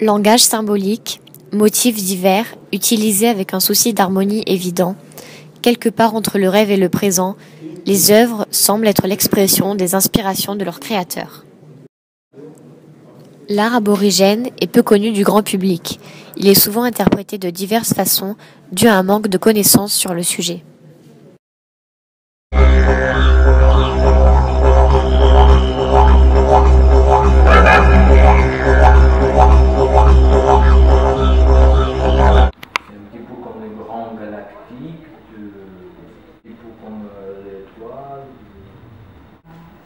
Langage symbolique, motifs divers, utilisés avec un souci d'harmonie évident, quelque part entre le rêve et le présent, les œuvres semblent être l'expression des inspirations de leurs créateurs. L'art aborigène est peu connu du grand public. Il est souvent interprété de diverses façons, dû à un manque de connaissances sur le sujet.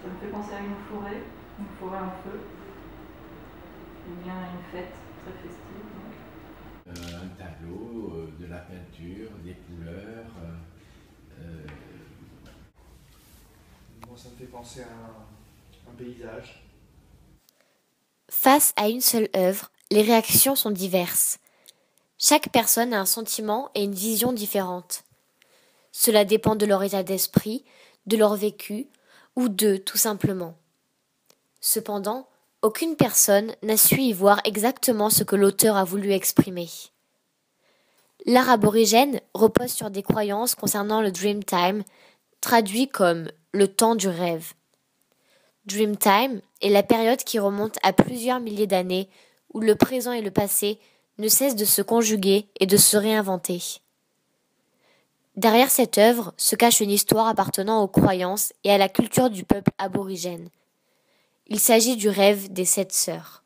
Ça me fait penser à une forêt en feu, ou bien à une fête très festive. Un tableau, de la peinture, des couleurs. Moi, ça me fait penser à un paysage. Face à une seule œuvre, les réactions sont diverses. Chaque personne a un sentiment et une vision différente. Cela dépend de leur état d'esprit, de leur vécu, ou d'eux tout simplement. Cependant, aucune personne n'a su y voir exactement ce que l'auteur a voulu exprimer. L'art aborigène repose sur des croyances concernant le dream time, traduit comme le temps du rêve. Dream time est la période qui remonte à plusieurs milliers d'années où le présent et le passé ne cessent de se conjuguer et de se réinventer. Derrière cette œuvre se cache une histoire appartenant aux croyances et à la culture du peuple aborigène. Il s'agit du rêve des 7 sœurs.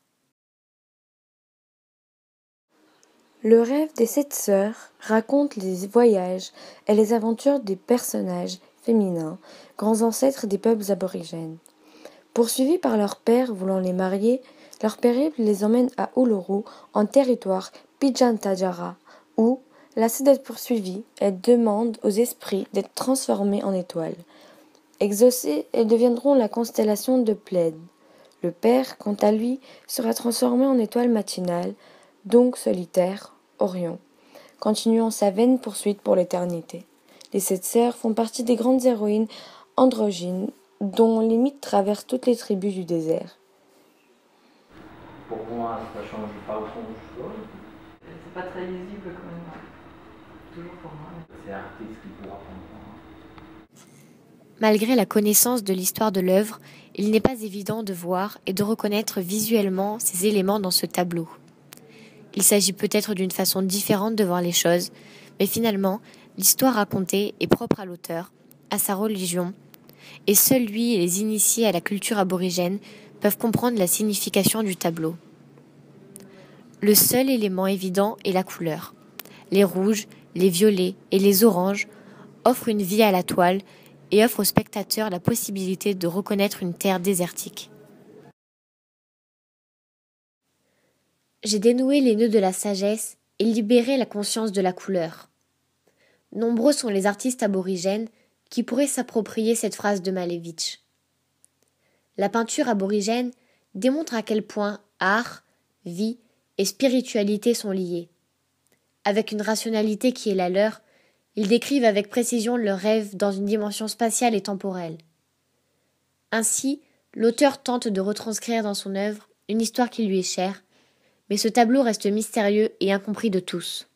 Le rêve des 7 sœurs raconte les voyages et les aventures des personnages féminins, grands ancêtres des peuples aborigènes. Poursuivis par leur père voulant les marier, leur périple les emmène à Uluru, en territoire Pitjantjatjara, où, lassées d'être poursuivies, elles demandent aux esprits d'être transformés en étoiles. Exaucées, elles deviendront la constellation de Pléiades. Le père, quant à lui, sera transformé en étoile matinale, donc solitaire, Orion, continuant sa vaine poursuite pour l'éternité. Les 7 sœurs font partie des grandes héroïnes androgynes dont les mythes traversent toutes les tribus du désert. Pour moi, ça change pas grand chose. C'est pas très lisible quand même. Toujours pour moi. C'est l'artiste qui pourra comprendre. Malgré la connaissance de l'histoire de l'œuvre, il n'est pas évident de voir et de reconnaître visuellement ces éléments dans ce tableau. Il s'agit peut-être d'une façon différente de voir les choses, mais finalement, l'histoire racontée est propre à l'auteur, à sa religion, et seuls lui et les initiés à la culture aborigène peuvent comprendre la signification du tableau. Le seul élément évident est la couleur. Les rouges, les violets et les oranges offrent une vie à la toile et offrent au spectateur la possibilité de reconnaître une terre désertique. J'ai dénoué les nœuds de la sagesse et libéré la conscience de la couleur. Nombreux sont les artistes aborigènes qui pourraient s'approprier cette phrase de Malevich. La peinture aborigène démontre à quel point art, vie et spiritualité sont liés. Avec une rationalité qui est la leur, ils décrivent avec précision leurs rêves dans une dimension spatiale et temporelle. Ainsi, l'auteur tente de retranscrire dans son œuvre une histoire qui lui est chère, mais ce tableau reste mystérieux et incompris de tous.